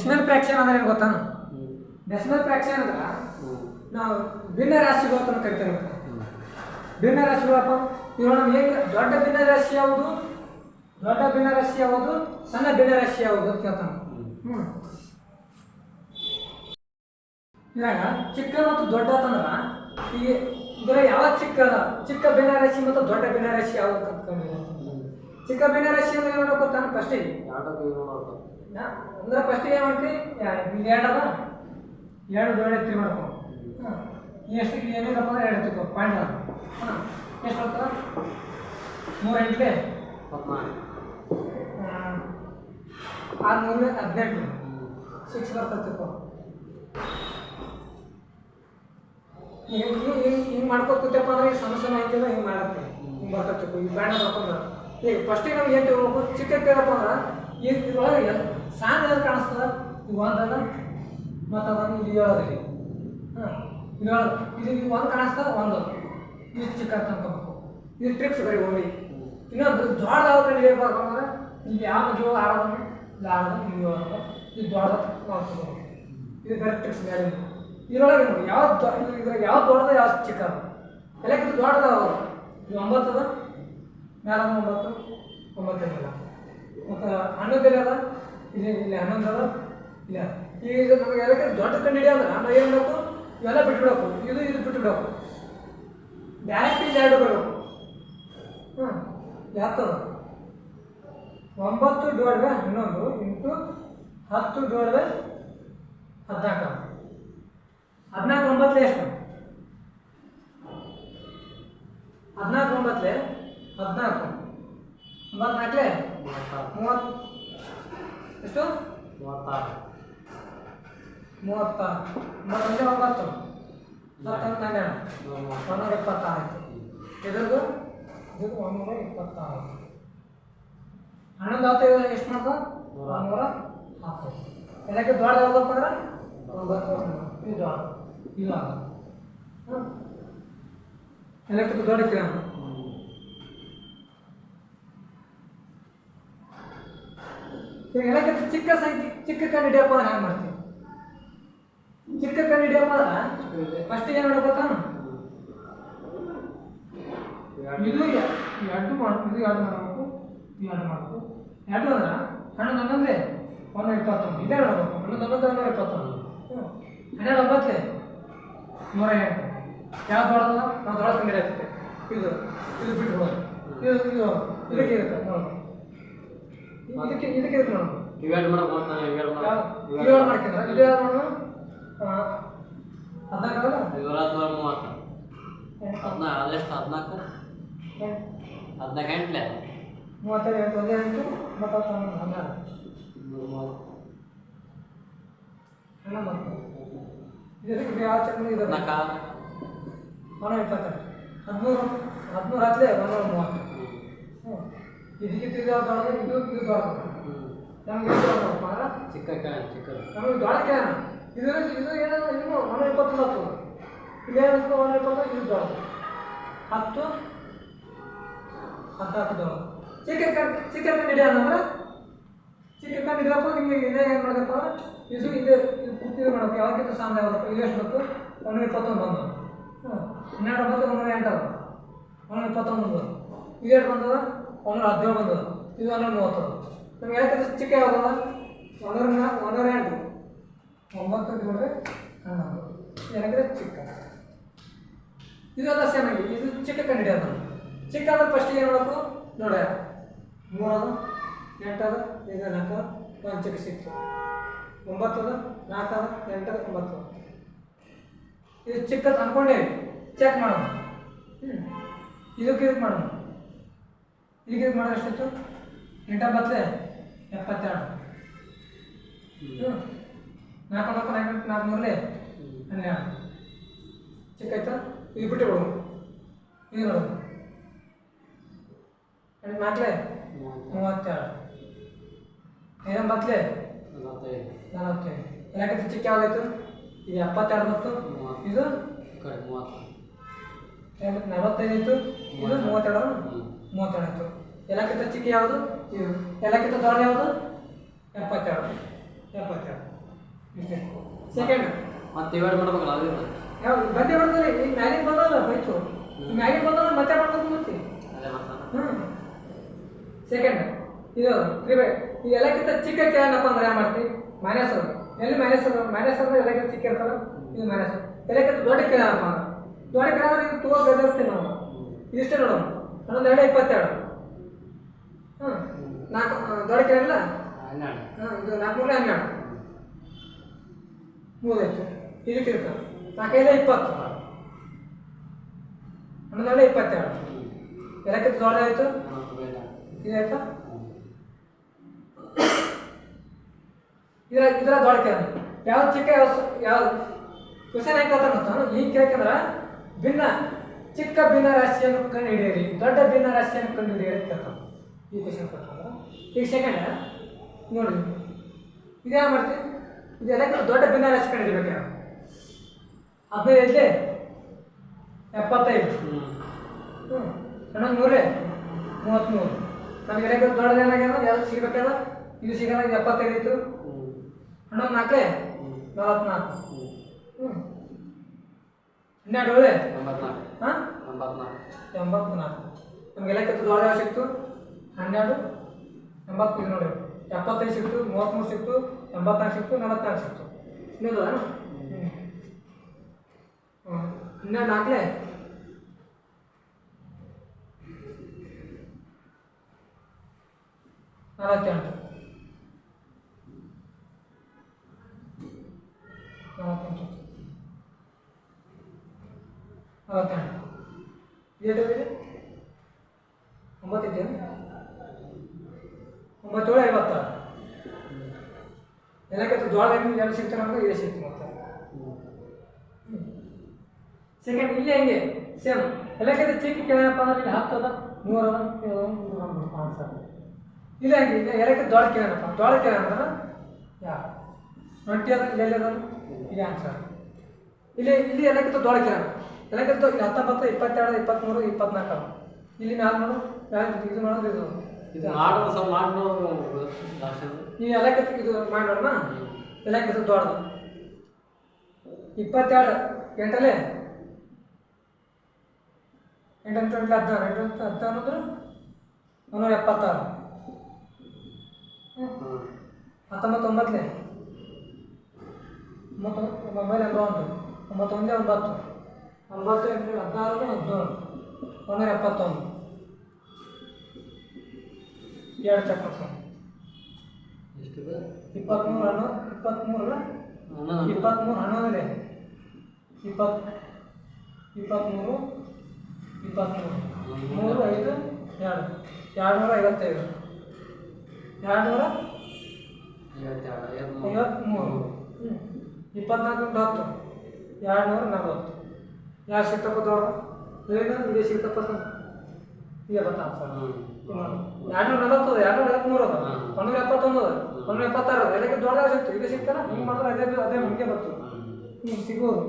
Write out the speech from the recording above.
Decimal fraction ಅಂದ್ರೆ ಏನು ಗೊತ್ತಾ? ಡೆಸಿಮಲ್ ಫ್ರಾಕ್ಷನ್ ಅಂದ್ರೆ ನಾವು ಭಿನ್ನ ರಾಶಿಗಳು ಅಂತ ಕರಿತೇವೆ. ಭಿನ್ನ ರಾಶಿಗಳಪ್ಪ ಇವಾಗ ನಾವು ಹೇಗೆ ದೊಡ್ಡ ಭಿನ್ನ ರಾಶಿ ಯಾವುದು, ದೊಡ್ಡ ಭಿನ್ನ ರಾಶಿ ಯಾವುದು, ಸಣ್ಣ ಭಿನ್ನ ರಾಶಿ ಯಾವುದು ಅಂತ ಕೇಳ್ತಾನೆ. ಇವಾಗ ಚಿಕ್ಕ ಮತ್ತು ದೊಡ್ಡ ಅಂತಂದ್ರೆ ಈಗ ಇದರ ಯಾವ ಚಿಕ್ಕ ಭಿನ್ನ ರಾಶಿ ಮತ್ತು ದೊಡ್ಡ ಭಿನ್ನ ರಾಶಿ ಯಾವುದು ಅಂತ ಚಿಕ್ಕ ಭಿನ್ನ ರಾಶಿ ಅಂದ್ರೆ ಏನು ಗೊತ್ತಾನೆ? ಫಸ್ಟಿಗೆ ಅಂದ್ರೆ ಫಸ್ಟಿಗೆ ಏನು ಮಾಡ್ತೀವಿ, ಎರಡದ ಎರಡು ದೊಡ್ಡ ಎತ್ತಿ ಮಾಡ್ಕೊಂಡು ಎಷ್ಟು ಏನಿಲ್ಲಪ್ಪ ಅಂದ್ರೆ ಎರಡು ಎತ್ತಿಕೋ ಪಾಯಿಂಟ್ ಎಷ್ಟು ಬರ್ತದ? 3 ಎಂಟ್ಲೆ 6 3 18 6 ಬರ್ತೈತಿಪ್ಪ. ಹಿಂಗೆ ಮಾಡ್ಕೊತಪ್ಪ ಅಂದ್ರೆ ಸಣ್ಣ ಸಣ್ಣ ಐತಿಲ್ಲ ಹಿಂಗೆ ಮಾಡತ್ತೆ, ಹಿಂಗೆ ಬರ್ತೈತಿಪ್ಪ. ಈ ಬ್ಯಾಂಡ್ ಬರ್ಕೊಂಡ್ರೆ ಈಗ ಫಸ್ಟಿಗೆ ನಾವು ಏನು ತಿಳ್ಬೇಕು, ಚಿಕ್ಕ ಕೇಳಪ್ಪ ಅಂದ್ರೆ ಈಗ ಇದ್ರೊಳಗೆ ಸಾಂಗ್ ಯಾವ್ದು ಕಾಣಿಸ್ತದ? ಈಗ ಒಂದದ ಮತ್ತು ಅದನ್ನು ಇಲ್ಲಿ ಹೇಳೋದ್ರಿ ಇದು ಒಂದು ಕಾಣಿಸ್ತದ, ಒಂದು ಇದು ಚಿಕ್ಕ ಅಂತ ಅನ್ಕೋಬೇಕು. ಇದು ಟ್ರಿಕ್ಸ್ ಬರೀ ಹೋಗಿ. ಇನ್ನೊಂದು ದೊಡ್ಡ ಯಾವ ಕಡೆ ಹಿಡಿಯಬೇಕಂದ್ರೆ ಇಲ್ಲಿ ಯಾವ ಮದುವೆ ಆಡೋದು ಇಲ್ಲ ಆಡೋದು ಇಲ್ಲಿ ಹೇಳೋದು ಇದು ದೊಡ್ಡ ಮಾಡ್ಕೋಬೇಕು. ಇದು ಬೇರೆ ಟ್ರಿಕ್ಸ್ ಬೇರೆ. ಇದರೊಳಗೆ ನೋಡಿ ಇದ್ರಾಗ ಯಾವ ದೊಡ್ಡದ ಯಾವ ಚಿಕ್ಕ ಎಲ್ಲಕ್ಕಿಂತ ದೊಡ್ಡದ ಇದು 9 ಅದ, ಮೇಲೆ 9 9 ಮತ್ತು 11 ಅದ, ಇಲ್ಲಿ 11 ಅದ, ಇಲ್ಲ. ಈಗ ನಮಗೆ ಎಲ್ಲಕ್ಕಿಂತ ದೊಡ್ಡ ಕಂಡು ಹಿಡಿಯೋದ್ರೆ ನಾವು ಏನು ಮಾಡಬೇಕು, ಇವೆಲ್ಲ ಬಿಟ್ಬಿಡಬೇಕು, ಇದು ಬಿಟ್ಟುಬಿಡಬೇಕು, ಡೈರೆಕ್ಟ್ ಇಲ್ಲಿ ಎರಡು ಬರಬೇಕು. ಯಾತದ 9 / 11 ಇಂಟು 10 / 14 14 9 ಎಷ್ಟು? 14 9 14 9 4 30 ಎಷ್ಟು? 36 31 9 126 ಆಯಿತು. ಇದರದು ಇದು 126. 11 10 ಎಷ್ಟು ಮಾಡ್ತದೆ? 110. ಎಲ್ಲಕ್ಕೆ ದೊಡ್ಡ ಯಾವ್ದಪ್ಪ ಅಂದ್ರೆ 9 ಇದು ದೊಡ್ಡ ಇದು ಆಗ ಎಲ್ಲಕ್ಕೆ ದೊಡ್ಡ ಕೇಳ. ಎಲ್ಲಕ್ಕೆ ಚಿಕ್ಕ ಕಂಡು ಹಿಡಿಯಪ್ಪ ಅಂದ್ರೆ ಹ್ಯಾಂಗೆ ಮಾಡ್ತೀವಿ? ಚಿಕ್ಕ ಕಂಡು ಹಿಡಿಯಪ್ಪ ಅಂದ್ರೆ ಫಸ್ಟ್ ಏನು ಮಾಡ್ಬೇಕಾ, ಇದು ಎರಡು ಮಾಡಬೇಕು, ಇದು ಎರಡು ಮಾಡಬೇಕು, ಇದು ಎರಡು ಮಾಡಬೇಕು. ಎರಡು ಅಂದ್ರೆ 11 11 121 ಇದೇ ಮಾಡಬೇಕು. 11 11 121 12 9 108 ಯಾವ ದೊಡ್ಡದ ನಾವು ದೊಡ್ಡ ಕಂಡು ಹಿಡಿಯುತ್ತೆ. ಇದು ಬಿಟ್ಟು ಹೋಗೋದು ಇದಕ್ಕೆ ಇರುತ್ತೆ ನೋಡು, ಇದಕ್ಕೆ ಇರುತ್ತೆ ನೋಡು. ಇವೆರಡು ಮಾಡ್ಕೊಂಡ್ರೆ ಇದು ಯಾರು ನೋಡು 14 ಅದೆಷ್ಟು 14 14 32 1 8 ಮತ್ತು 12 ಇದಕ್ಕೆ ಯಾವ ಚಕ್ರ ಇದೆ? 128 13 ಹತ್ತಲೇ 130. ಇದಕ್ಕೆ ತಿರುಗಿ ದೊಡ್ಡದು, ಇದು ದೊಡ್ಡದು. ನಮಗೆ ಚಿಕ್ಕ ನಮಗೆ ದೊಡ್ಡ ಕ್ಯಾನ ಇದು ಏನಾದ್ರು ಇನ್ನು 120 ಇಲ್ಲಿ ಏನಾದ್ರು 120 ಇದು ದೊಡ್ಡದು 10 14 ದೊಡ್ಡದು. ಚಿಕ್ಕ ಕಂಡು ಹಿಡಿಯೋದಂದ್ರೆ ಚಿಕ್ಕ ಕಂಡು ಹಿಡಿಯಪ್ಪ ನಿಮಗೆ ಇದೇ ಏನು ಮಾಡಬೇಕಪ್ಪ ಇದು ಪೂರ್ತಿ ಮಾಡಬೇಕು. ಯಾವಕ್ಕಿಂತ ಸಾಂದ್ರ ಯಾವ್ದಪ್ಪ ಇದು ಎಷ್ಟು ಬೇಕು? 121 ಬಂದು 12 ಬಂದು 108 121 ಇದು ಎಷ್ಟು ಬಂದದ? 117 ಬಂದದ, ಇದು 130. ನಮ್ಗೆ ಯಾಕೆ ಚಿಕ್ಕ ಯಾವ್ದದ? 108 9 ನೋಡಿದ್ರೆ 11 ಏನಂದರೆ ಚಿಕ್ಕ. ಇದೆಲ್ಲ ಸೇಮಾಗಿ ಇದು ಚಿಕ್ಕ ಕಂಡು ಹಿಡಿಯೋದು. ಚಿಕ್ಕ ಅಂದ್ರೆ ಫಸ್ಟಿಗೆ ಏನು ಮಾಡಬೇಕು ನೋಡಿ, 3 ಅದ 8 ಅದ, ಈಗ 4 ಒಂದು ಚಿಕ್ಕ ಸಿಕ್ತು, 9 ಅದ 4 ಅದ 8 ಅದ 9. ಇದು ಚಿಕ್ಕದು ಅಂದ್ಕೊಂಡೇವಿ, ಚೆಕ್ ಮಾಡೋಣ. ಇದಕ್ಕೆ ಮಾಡೋಣ, ಇದಕ್ಕೆ ಮಾಡೋದು ಎಷ್ಟಿತ್ತು? 8 ಬತ್ತಲೆ 72 4 4 4 12 ಚಿಕ್ಕ ಆಯ್ತಾ? ಇದು ಬಿಟ್ಟು ಬಿಡೋದು, ಇದು ನೋಡೋದು 8 4 32 5 ಬತ್ತಲೆ 45. ಎಲ್ಲಕ್ಕಿಂತ ಚಿಕ್ಕ ಯಾವ್ದಾಯ್ತು? ಇದು 72 ಬಂತು, ಇದು 45 ಆಯಿತು, ಇದು 32 ಆಯಿತು. ಎಲ್ಲಕ್ಕಿಂತ ಚಿಕ್ಕ ಯಾವುದು? ಇದು. ಎಲ್ಲಕ್ಕಿಂತ ದೊಡ್ಡ ಯಾವುದು? 72. ಇಷ್ಟೇ ಸೆಕೆಂಡ್ ಮತ್ತೆ ಡಿವೈಡ್ ಮಾಡ್ಬೇಕಲ್ಲ ಅದು ಯಾವ ಬಂದೇ ಬರ್ತದೆ ಈಗ ಮ್ಯಾಲಿಗೆ ಬಂದಲ್ಲ ಬೈತು ಮ್ಯಾಲಿಗೆ ಬಂದಲ್ಲ ಮತ್ತೆ ಮಾಡ್ಕೊಂಡು ಮತ್ತೆ ಅದೇ ಮಾಡ್ತಾನೆ ಸೆಕೆಂಡ್ ಇದು ತ್ರಿಬೆ ಈ ಎಲ್ಲಕ್ಕಿಂತ ಚಿಕ್ಕ ಏನಪ್ಪ ಅಂದ್ರೆ ಯಾವ ಮಾಡ್ತೀವಿ ಮೈನಸ್ ಎಲ್ಲಿ ಮೈನಸ್ ಅಂದ್ರೆ ಎಲ್ಲಕ್ಕಿಂತ ಚಿಕ್ಕ ಇರ್ತಲ್ಲ ಇದು ಮೈನಸ್ ಎಲ್ಲಕ್ಕಿಂತ ದೊಡ್ಡ ಏನಪ್ಪ ಅಂದ್ರೆ ದೊಡ್ಡ ಅಂದ್ರೆ ಇದು ತೂಕ ಗದಿರ್ತೀವಿ ನಾವು ಇದಿಷ್ಟೇ ನೋಡೋಣ 1222 ನಾಲ್ಕು ದೊಡ್ಡ ಇಲ್ಲ 12 ಇದು 4 ಮೂರಾಯ್ತು ಇದಕ್ಕೆ ಇರ್ತದೆ 4 20 1222 ಎಲ್ಲಕ್ಕಿಂತ ದೊಡ್ಡ ಆಯಿತು ಇದಾಯ್ತಾ ಇದರ ದೊಡ್ಡ ಯಾವ್ದು ಚಿಕ್ಕ ಯಾವ್ದು ಕ್ವಶನ್ ಹೆಂಗೆ ಗೊತ್ತಾಗುತ್ತೋ ಈಗ ಕೇಳ್ಕಂದ್ರೆ ಚಿಕ್ಕ ಭಿನ್ನ ರಾಶಿಯನ್ನು ಕಂಡು ಹಿಡಿಯಿರಿ ದೊಡ್ಡ ಭಿನ್ನ ರಾಶಿಯನ್ನು ಕಂಡು ಹಿಡಿಯಿರಿ ಕೇಳ್ತಾನೆ ಈ ಕ್ವಶನ್ ಕೊಟ್ಟಂದ್ರೆ ಈಗ ಸೆಕೆಂಡ್ ನೋಡಿ ಇದೇ ಮಾಡ್ತೀವಿ ಇದೆಲ್ಲ ದೊಡ್ಡ ಭಿನ್ನ ರಾಶಿ ಕಂಡು ಹಿಡಿಬೇಕು ಯಾವ 15 75 11 33 ನಮ್ಗೆ ಎಲ್ಲ ದೊಡ್ಡದೇನಾಗ್ಯದ ಯಾವ್ದು ಸಿಗ್ಬೇಕಲ್ಲ ಇದು ಸಿಗಲ್ಲ 75 ಇತ್ತು 11 4 44 12 ಹಾಂ 84 ನಮಗೆಲ್ಲ ದೊಡ್ಡ ಸಿಕ್ತು 12 80 ಇದು ನೋಡಿ 75 ಸಿಕ್ತು 33 ಸಿಕ್ತು 84 ಸಿಕ್ತು 44 ಸಿಕ್ತು ಇನ್ನೊಂದು ಇನ್ನೂ 4 48 ಏಟು 9 ಇದೆಯಾ 9 7 56 ಎಲ್ಲಕ್ಕೆ ಜೋಳ ಎಲ್ಲಿ ಸಿಗ್ತಾರೆ ಅಂದ್ರೆ ಇದೆ ಸಿಗ್ತು ಮತ್ತೆ ಸೆಕೆಂಡ್ ಇಲ್ಲಿ ಹೆಂಗೆ ಸೇಮ್ ಎಲ್ಲಕ್ಕೆ ಚಿಕ್ಕ ಕೇಳಪ್ಪ ಅಂದ್ರೆ ಇಲ್ಲಿ 10 ಅದ 100 ಅದ ಆನ್ಸರ್ ಇಲ್ಲ ಹೆಂಗೆ ಈಗ ಎಲ್ಲಕ್ಕೆ ದೊಡ್ಡ ಕೇಳಪ್ಪ ದೊಡ್ಡ ಕೇಳಂದ್ರೆ ಯಾ 20 ಅದ ಇಲ್ಲಿ ಅದ ಇದೆ ಆನ್ಸರ್ ಇಲ್ಲಿ ಎಲ್ಲಕ್ಕಿಂತ ದೊಡ್ಡ ಕೇಳ ಎಲ್ಲಕ್ಕಿಂತ ಇಲ್ಲಿ 19 22 23 24 ಇಲ್ಲಿ ಮ್ಯಾಲ ನೋಡು ಇದು ನೋಡೋದು ಇದು ಮಾಡೋದು ಸ್ವಲ್ಪ ಮಾಡೋದು ಈ ಎಲ್ಲಕ್ಕಿಂತ ಇದು ಮಾಡಿ ನೋಡೋಣ ಎಲ್ಲಕ್ಕಿಂತ ದೊಡ್ಡದು 22 ಎಂಟಲ್ಲೇ 8 8 16 16 176 19 9 ಎರಡು ಚಕ್ರ ಎಷ್ಟು 23 23 11 20 23 23 3 5 2 255 24 10 240 ಯಾರು ಸಿಗ್ತಪ್ಪ ದೊಡ್ಡ ಇದೇ ಸಿಗ್ತಪ್ಪ ಈಗ ಗೊತ್ತಾ ಸರ್ 240 273 ಅದ 171 ಅದ 176 ಅದ ಎಲ್ಲಕ್ಕೆ ದೊಡ್ಡದಾಗ ಸಿಗ್ತು ಇದು ಸಿಗ್ತಾರ ಹಿಂಗೆ ಮಾಡಿದ್ರೆ ಅದೇ ಹಿಂಗೆ ಬರ್ತದೆ ಹಿಂಗೆ ಸಿಗೋದು